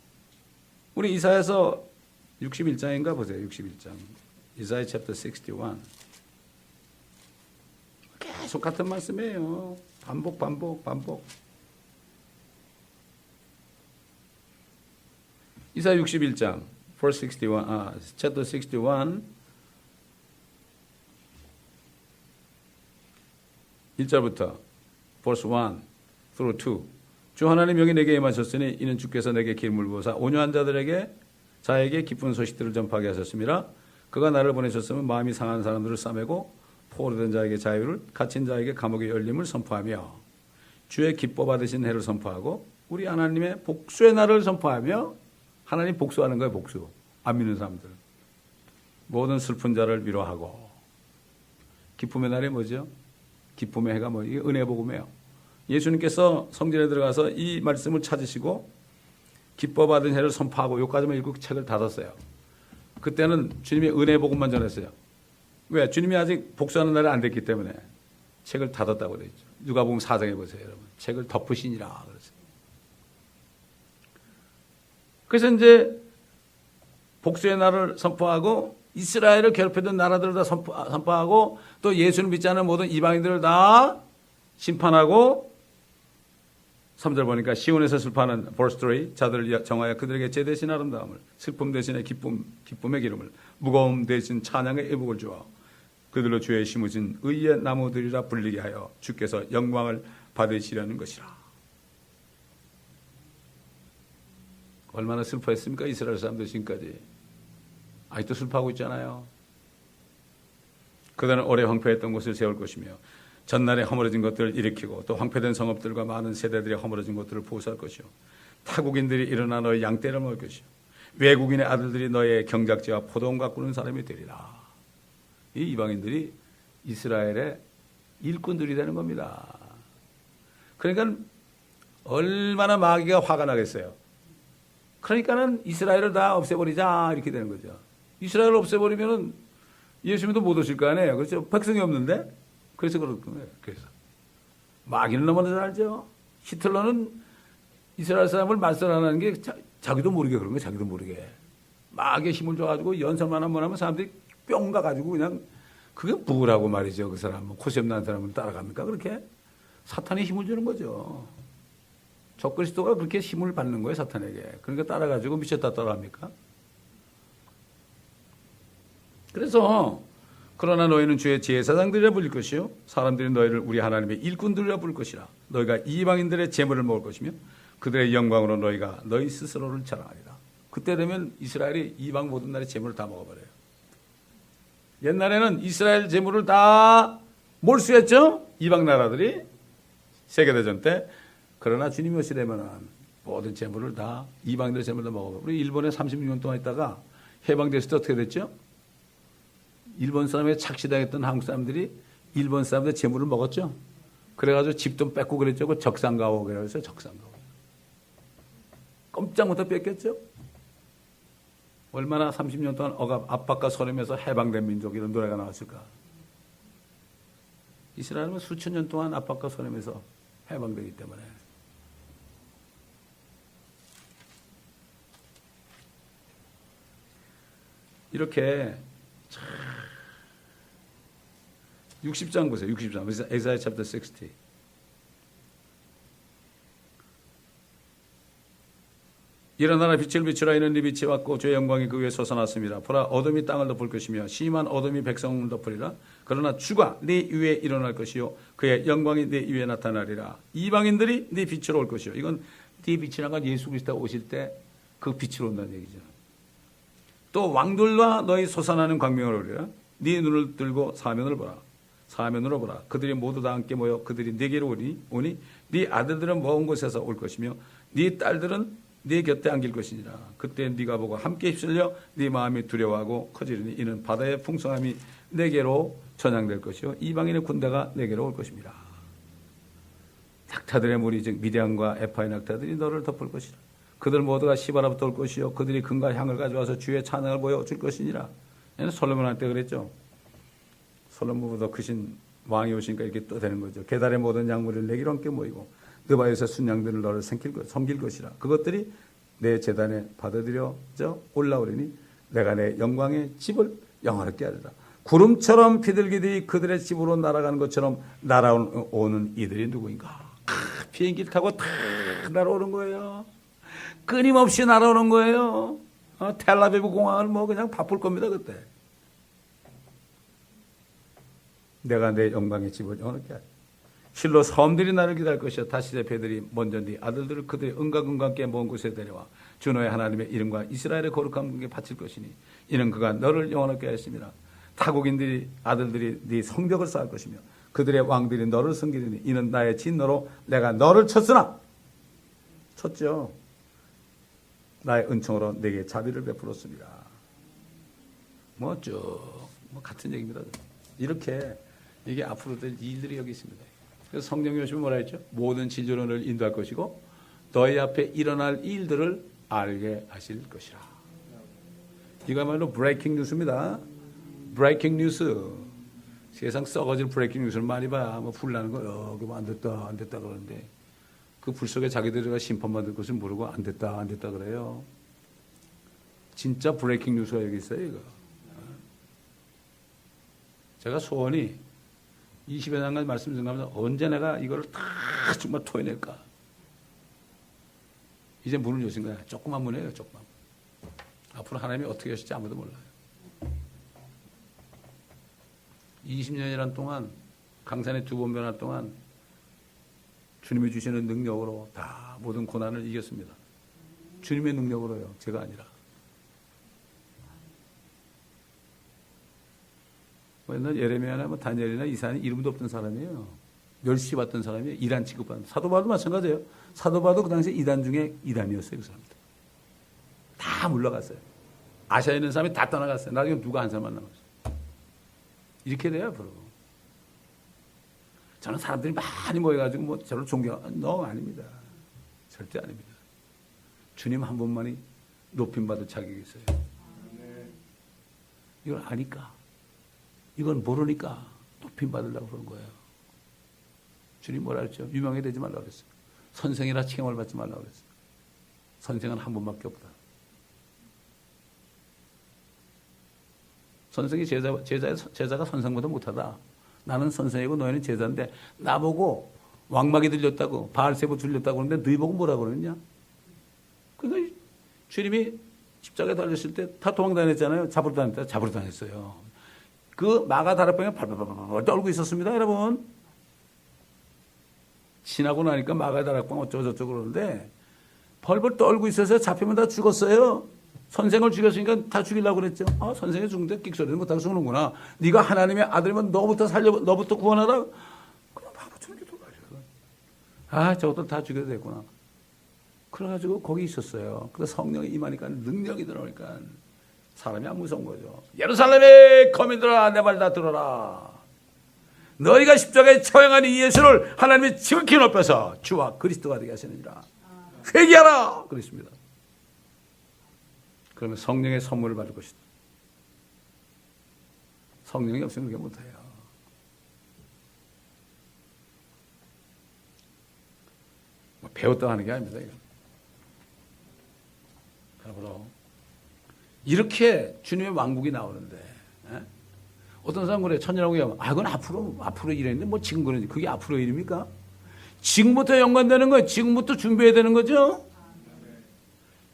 S1: 우리 이사야서 61장인가 보세요. 61장. 이사야 챕터 61. 계속 같은 말씀이에요. 반복. 이사야 61장, verse 61, chapter 61, 1절부터 verse 1 through 2. 주 하나님 여기 내게 임하셨으니 이는 주께서 내게 기름을 부어사 온유한 자들에게 자에게 기쁜 소식들을 전파하게 하셨습니다. 그가 나를 보내셨으면 마음이 상한 사람들을 싸매고 포로된 자에게 자유를 갇힌 자에게 감옥의 열림을 선포하며 주의 기뻐 받으신 해를 선포하고 우리 하나님의 복수의 날을 선포하며 하나님 복수하는 거예요. 복수. 안 믿는 사람들. 모든 슬픈 자를 위로하고. 기쁨의 날이 뭐죠? 기쁨의 해가 이게 은혜 복음이에요. 예수님께서 성전에 들어가서 이 말씀을 찾으시고 기뻐 받은 해를 선포하고 여기까지만 읽고 책을 닫았어요. 그때는 주님의 은혜 복음만 전했어요. 왜? 주님이 아직 복수하는 날이 안 됐기 때문에 책을 닫았다고 그랬죠. 누가복음 4장에 보세요, 여러분. 책을 덮으시니라 그랬어요. 그래서 이제 복수의 날을 선포하고 이스라엘을 괴롭히던 나라들을 다 선포하고 또 예수를 믿지 않는 모든 이방인들을 다 심판하고 3절 보니까 시온에서 슬퍼하는 verse 3 자들을 정하여 그들에게 제 대신 아름다움을 슬픔 대신에 기쁨의 기름을 무거움 대신 찬양의 의복을 주어 그들로 주의 심으신 의의 나무들이라 불리게 하여 주께서 영광을 받으시려는 것이라. 얼마나 슬퍼했습니까? 이스라엘 사람들 지금까지. 아직도 슬퍼하고 있잖아요. 그들은 오래 황폐했던 곳을 세울 것이며 전날에 허물어진 것들을 일으키고 또 황폐된 성읍들과 많은 세대들이 허물어진 것들을 보수할 것이요 타국인들이 일어나 너의 양떼를 먹을 것이요 외국인의 아들들이 너의 경작지와 포도원 가꾸는 사람이 되리라. 이 이방인들이 이스라엘의 일꾼들이 되는 겁니다. 그러니까 얼마나 마귀가 화가 나겠어요. 그러니까는 이스라엘을 다 없애버리자 이렇게 되는 거죠. 이스라엘을 없애버리면은 예수님도 못 오실 거 아니에요. 그렇죠? 백성이 없는데 그래서 그럴 거예요. 그래서 마귀는 너무나 잘 알죠. 히틀러는 이스라엘 사람을 말살하는 게 자기도 모르게 그런 거예요. 자기도 모르게 마귀의 힘을 줘가지고 연설만 한번 하면 사람들이 뿅 가가지고 그냥 그게 뭐라고 말이죠. 그 사람 코셈 난 사람을 따라갑니까? 그렇게 사탄이 힘을 주는 거죠. 적그리스도가 그렇게 힘을 받는 거예요, 사탄에게. 그러니까 따라가지고 미쳤다 따라합니까? 그래서 그러나 너희는 주의 제사장들이라 불릴 것이요 사람들이 너희를 우리 하나님의 일꾼들이라 부를 것이라. 너희가 이방인들의 재물을 먹을 것이며 그들의 영광으로 너희가 너희 스스로를 자랑하리라. 그때 되면 이스라엘이 이방 모든 나라의 재물을 다 먹어버려요. 옛날에는 이스라엘 재물을 다 몰수했죠, 이방 나라들이 세계대전 때. 그러나 주님이 오시려면 모든 재물을 다 이방인들의 재물을 다 먹어버려요. 우리 일본에 36년 동안 있다가 해방됐을 때 어떻게 됐죠? 일본 사람에 착시당했던 한국 사람들이 일본 사람들의 재물을 먹었죠. 그래가지고 집도 뺏고 그랬죠. 그 적산가오 그래서 적산가오. 꼼짝 못하고 뺏겼죠. 얼마나 30년 동안 억압, 압박과 소림에서 해방된 민족 이런 노래가 나왔을까. 이스라엘은 수천 년 동안 압박과 소림에서 해방되기 때문에. 이렇게 60장 보세요. 60장. Isaiah chapter 60. 일어나라 빛을 비추라. 이는 네 빛이 왔고 주의 영광이 그 위에 솟아났습니다. 보라 어둠이 땅을 덮을 것이며 심한 어둠이 백성을 덮으리라. 그러나 주가 네 위에 일어날 것이요 그의 영광이 네 위에 나타나리라. 이방인들이 네 빛으로 올 것이요. 이건 네 빛이란 건 예수 그리스도가 오실 때 그 빛으로 온다는 얘기죠. 또 왕들과 너희 솟아나는 광명을 오리라. 네 눈을 들고 사면을 보라. 사면으로 보라. 그들이 모두 다 함께 모여 그들이 네게로 오니 네 아들들은 먼 곳에서 올 것이며 네 딸들은 네 곁에 안길 것이니라. 그때 네가 보고 함께 휩쓸려 네 마음이 두려워하고 커지리니 이는 바다의 풍성함이 네게로 전향될 것이요 이방인의 군대가 네게로 올 것입니다. 낙타들의 무리 즉 미디안과 에파의 낙타들이 너를 덮을 것이라. 그들 모두가 시바라부터 올 것이요 그들이 금과 향을 가져와서 주의 찬양을 보여줄 것이니라. 얘는 솔로몬한테 그랬죠. 솔로몬보다 크신 왕이 오시니까 이렇게 또 되는 거죠. 계달의 모든 양물을 내기로 함께 모이고 느바에서 순양들을 너를 섬길 것이라. 그것들이 내 재단에 받아들여져 올라오리니 내가 내 영광의 집을 영화롭게 하리라. 구름처럼 비둘기들이 그들의 집으로 날아가는 것처럼 날아오는 이들이 누구인가? 비행기를 타고 탁 날아오는 거예요. 끊임없이 날아오는 거예요. 텔아비브 공항을 뭐 그냥 바쁠 겁니다 그때. 내가 내 영광의 집을 영화롭게 하리라. 실로 섬들이 나를 기다릴 것이요 다시의 배들이 먼저 네 아들들을 그들의 은과 함께 먼 곳에 데려와 주 너의 하나님의 이름과 이스라엘의 거룩한 분께 바칠 것이니 이는 그가 너를 영원하게 하였습니다. 타국인들이 아들들이 네 성벽을 쌓을 것이며 그들의 왕들이 너를 섬기리니 이는 나의 진노로 내가 너를 쳤으나 쳤죠. 나의 은총으로 내게 자비를 베풀었습니다. 뭐 쭉 뭐 같은 얘기입니다. 이렇게 이게 앞으로 될 일들이 여기 있습니다. 그래서 성령이 오시면 뭐라 했죠? 모든 진리론을 인도할 것이고 너희 앞에 일어날 일들을 알게 하실 것이라. 이거야말로 브레이킹 뉴스입니다. 브레이킹 뉴스. 세상 썩어질 브레이킹 뉴스를 많이 봐. 뭐 불나는 거 여기 뭐 안 됐다 안 됐다 그러는데 그 불 속에 자기들이 심판받을 것을 모르고 안 됐다 안 됐다 그래요. 진짜 브레이킹 뉴스가 여기 있어요. 이거. 제가 소원이 20여 년간 말씀드리면서 언제 내가 이걸 다 정말 토해낼까. 이제 문을 여신 거야. 조그만 문이에요. 조그만 문. 앞으로 하나님이 어떻게 하실지 아무도 몰라요. 20년이란 동안 강산에 2번 변할 동안 주님이 주시는 능력으로 다 모든 고난을 이겼습니다. 주님의 능력으로요. 제가 아니라. 옛날 예레미야나 뭐 다니엘이나 이사야는 이름도 없던 사람이에요. 멸시받던 사람이에요. 이단 취급받는. 사도 바울도 마찬가지예요. 사도 바울도 그 당시에 이단 중에 이단이었어요. 그 사람들. 다 물러갔어요. 아시아에 있는 사람이 다 떠나갔어요. 나중에 누가 한 사람만 남았어요. 이렇게 돼요, 앞으로. 저는 사람들이 많이 모여가지고 뭐 저를 너무 아닙니다. 절대 아닙니다. 주님 한 분만이 높임받을 자격이 있어요. 이걸 아니까. 이건 모르니까 높임받으려고 그러는 거예요. 주님 뭐라 그랬죠? 유명해 되지 말라고 그랬어요. 선생이라 칭함을 받지 말라고 그랬어요. 선생은 한 분밖에 없다. 선생이 제자가 선생보다 못하다. 나는 선생이고 너희는 제자인데 나보고 왕막이 들렸다고 바알세부 들렸다고 그러는데 너희 보고 뭐라고 그러느냐? 그러니까 주님이 십자가에 달렸을 때 다 도망다녔잖아요. 잡으러 다녔어요. 그 마가 다락방에 발발발발 떨고 있었습니다, 여러분. 지나고 나니까 마가 다락방 어쩌고저쩌고 그러는데 벌벌 떨고 있어서 잡히면 다 죽었어요. 선생을 죽였으니까 다 죽이려고 그랬죠. 아, 선생이 죽는데 끽소리는 못하고 죽는구나. 네가 하나님의 아들이면 너부터 구원하라. 그럼 바보처럼 기도하죠. 아, 저것들 다 죽여도 되구나. 그래가지고 거기 있었어요. 그래서 성령이 임하니까 능력이 들어오니까 사람이 안 무서운 거죠. 예루살렘의 거민들아, 내 말 다 들어라. 너희가 십자가에 처형한 이 예수를 하나님이 지극히 높여서 주와 그리스도가 되게 하시느니라. 회개하라. 그랬습니다. 그러면 성령의 선물을 받을 것이다. 성령이 없으면 그렇게 못해요. 뭐 배웠다 하는 게 아닙니다. 이건. 그러므로 이렇게 주님의 왕국이 나오는데 어떤 사람 그래 천년왕국이 하면 그건 앞으로 일했는데 뭐 지금 그러지 그게 앞으로 일입니까? 지금부터 연관되는 거예요. 지금부터 준비해야 되는 거죠.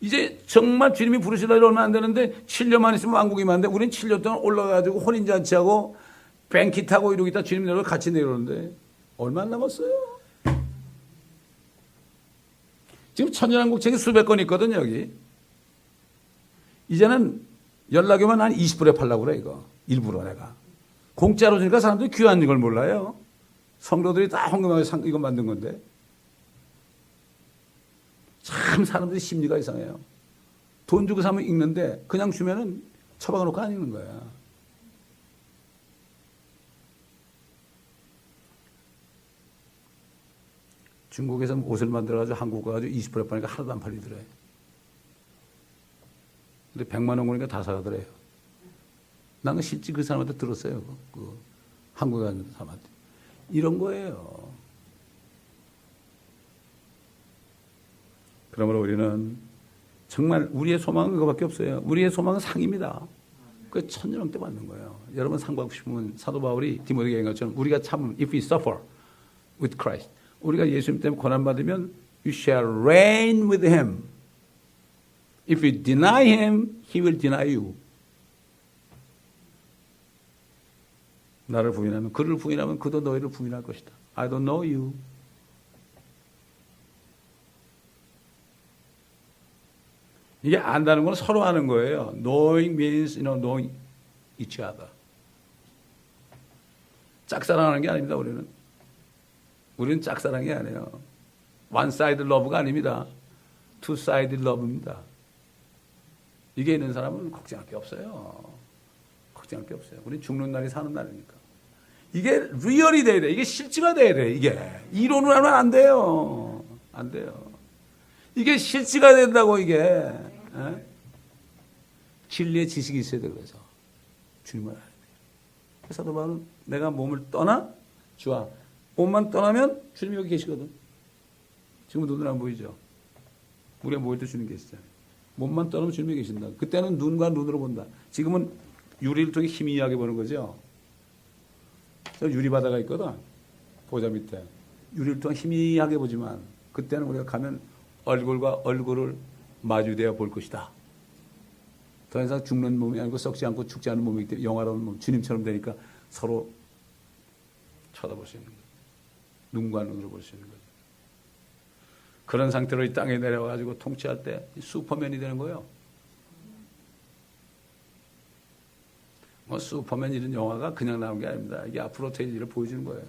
S1: 이제 정말 주님이 부르시다 얼마 안 되는데 7년만 있으면 왕국이 많은데 우리는 7년 동안 올라가가지고 혼인잔치하고 뱅키 타고 이러고 있다 주님 내려 같이 내려오는데 얼마 안 남았어요. 지금 천년왕국 책이 수백 권 있거든요. 여기. 이제는 연락이 오면 한 20불에 팔려고 그래 이거. 일부러 내가. 공짜로 주니까 사람들이 귀한 걸 몰라요. 성도들이 다 헌금하게 이거 만든 건데. 참 사람들이 심리가 이상해요. 돈 주고 사면 읽는데 그냥 주면은 처박아 놓고 안 읽는 거야. 중국에서 옷을 만들어가지고 한국 가가지고 20불에 파니까 하나도 안 팔리더래. 근데 100만 원 거니까 다 사가더래요. 나는 실제 그 사람한테 들었어요. 그 한국에 가는 사람한테. 이런 거예요. 그러므로 우리는 정말 우리의 소망은 그거밖에 없어요. 우리의 소망은 상입니다. 그 천년왕 때 받는 거예요. 여러분 상 받고 싶으면 사도 바울이 디모데에게 얘기한 것처럼 우리가 참 if we suffer with Christ 우리가 예수님 때문에 고난받으면 you shall reign with him. If you deny him, he will deny you. 나를 부인하면 그를 부인하면 그도 너희를 부인할 것이다. I don't know you. 이게 안다는 건 서로 아는 거예요. Knowing means knowing each other. 짝사랑하는 게 아닙니다. 우리는 짝사랑이 아니에요. one-sided love가 아닙니다. two-sided love입니다. 이게 있는 사람은 걱정할 게 없어요. 측정할 게 없어요. 우린 죽는 날이 사는 날이니까. 이게 리얼이 돼야 돼. 이게 실제가 돼야 돼. 이게 이론으로 하면 안 돼요. 안 돼요. 이게 실제가 된다고 이게. 에? 진리의 지식이 있어야 되는 거죠. 주님을 알아야 돼요. 사도 바울은 내가 몸을 떠나 주와 몸만 떠나면 주님이 여기 계시거든. 지금 눈은 안 보이죠. 우리가 모일 때 주님 계시잖아요. 몸만 떠나면 주님이 계신다. 그때는 눈과 눈으로 본다. 지금은 유리를 통해 희미하게 보는 거죠. 저 유리바다가 있거든. 보좌 밑에. 유리를 통해 희미하게 보지만 그때는 우리가 가면 얼굴과 얼굴을 마주대어 볼 것이다. 더 이상 죽는 몸이 아니고 썩지 않고 죽지 않은 몸이기 때문에 영화로운 몸, 주님처럼 되니까 서로 쳐다볼 수 있는 거예요. 눈과 눈으로 볼 수 있는 거예요. 그런 상태로 이 땅에 내려와가지고 통치할 때 슈퍼맨이 되는 거예요. 뭐 슈퍼맨 이런 영화가 그냥 나온 게 아닙니다. 이게 앞으로 될 일을 보여주는 거예요.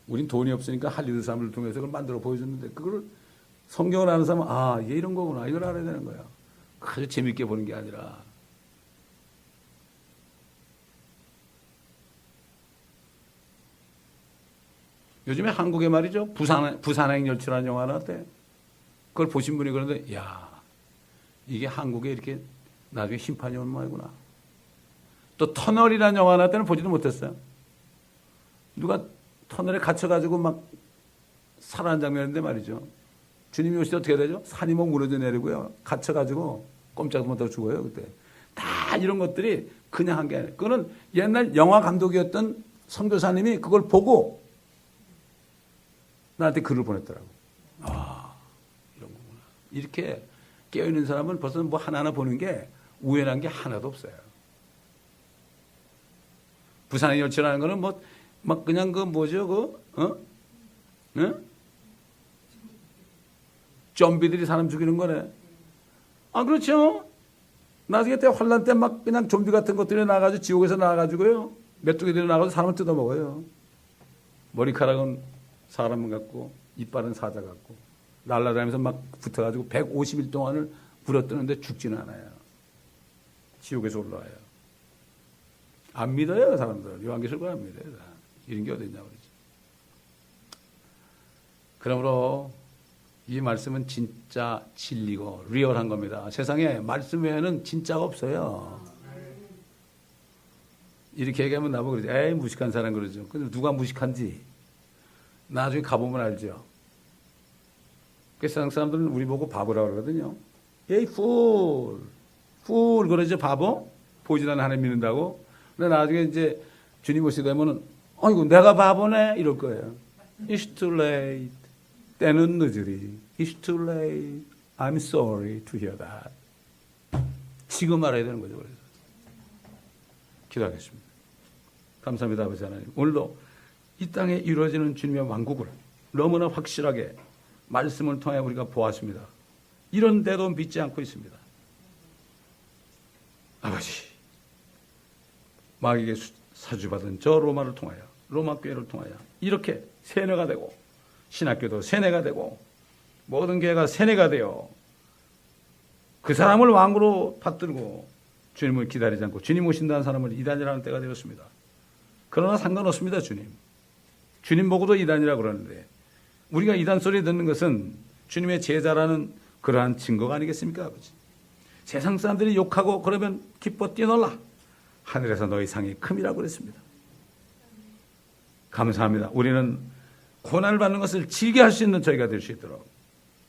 S1: 우린 돈이 없으니까 할리우드 사람들을 통해서 그걸 만들어 보여줬는데 그걸 성경을 아는 사람은 아, 이게 이런 거구나. 이걸 알아야 되는 거예요. 아주 재밌게 보는 게 아니라 요즘에 한국에 말이죠. 부산행열차라는 영화 나왔대. 그걸 보신 분이 그러는데 야 이게 한국에 이렇게 나중에 심판이 오는 모양이구나. 또 터널이라는 영화 나왔을 때는 보지도 못했어요. 누가 터널에 갇혀가지고 막 살아난 장면인데 말이죠. 주님이 오실 때 어떻게 되죠? 산이 막 무너져 내리고요. 갇혀가지고 꼼짝도 못하고 죽어요. 그때. 다 이런 것들이 그냥 한 게 아니에요. 그거는 옛날 영화 감독이었던 선교사님이 그걸 보고 나한테 글을 보냈더라고. 아, 이런 거구나. 이렇게 깨어있는 사람은 벌써 뭐 하나하나 보는 게 우연한 게 하나도 없어요. 부산의 열차라는 거는 뭐, 막 그냥 그 뭐죠, 응? 좀비들이 사람 죽이는 거네. 아, 그렇죠. 나중에 때 환란 때 막 그냥 좀비 같은 것들이 나와가지고 지옥에서 나와가지고요. 메뚜기들이 나와가지고 사람을 뜯어먹어요. 머리카락은 사람 같고 이빨은 사자 같고 날아다니면서 막 붙어가지고 150일 동안을 물어뜯는데 죽지는 않아요. 지옥에서 올라와요. 안 믿어요, 사람들. 요한계시록을 안 믿어요. 이런 게 어딨냐 그러지. 그러므로 이 말씀은 진짜 진리고 리얼한 겁니다. 세상에 말씀 외에는 진짜가 없어요. 이렇게 얘기하면 나보고 그러지. 에이, 무식한 사람 그러죠. 근데 누가 무식한지 나중에 가보면 알죠. 세상 사람들은 우리 보고 바보라고 그러거든요. 에이, 풀 그러죠. 바보? 보지도 않는 하나님 믿는다고. 근데 나중에 이제 주님 오시게 되면은 아이고 내가 바보네 이럴 거예요. It's too late. 때는 늦으리. It's too late. I'm sorry to hear that. 지금 알아야 되는 거죠. 그래서 기도하겠습니다. 감사합니다, 아버지 하나님. 오늘도 이 땅에 이루어지는 주님의 왕국을 너무나 확실하게 말씀을 통해 우리가 보았습니다. 이런데도 믿지 않고 있습니다. 아버지, 마귀에게 사주받은 저 로마를 통하여, 로마 교회를 통하여 이렇게 세뇌가 되고 신학교도 세뇌가 되고 모든 교회가 세뇌가 되어 그 사람을 왕으로 받들고 주님을 기다리지 않고 주님 오신다는 사람을 이단이라는 때가 되었습니다. 그러나 상관없습니다. 주님 보고도 이단이라고 그러는데 우리가 이단 소리 듣는 것은 주님의 제자라는 그러한 증거가 아니겠습니까? 아버지. 세상 사람들이 욕하고 그러면 기뻐 뛰어놀라. 하늘에서 너희 상이 큼이라고 그랬습니다. 감사합니다. 우리는 고난을 받는 것을 즐겨할 수 있는 저희가 될 수 있도록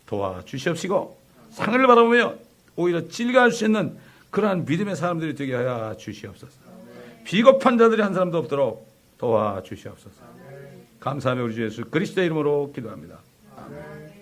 S1: 도와주시옵시고 상을 바라보며 오히려 즐겨할 수 있는 그러한 믿음의 사람들이 되게 하여 주시옵소서. 비겁한 자들이 한 사람도 없도록 도와주시옵소서. 감사하며 우리 주 예수 그리스도의 이름으로 기도합니다. 아멘.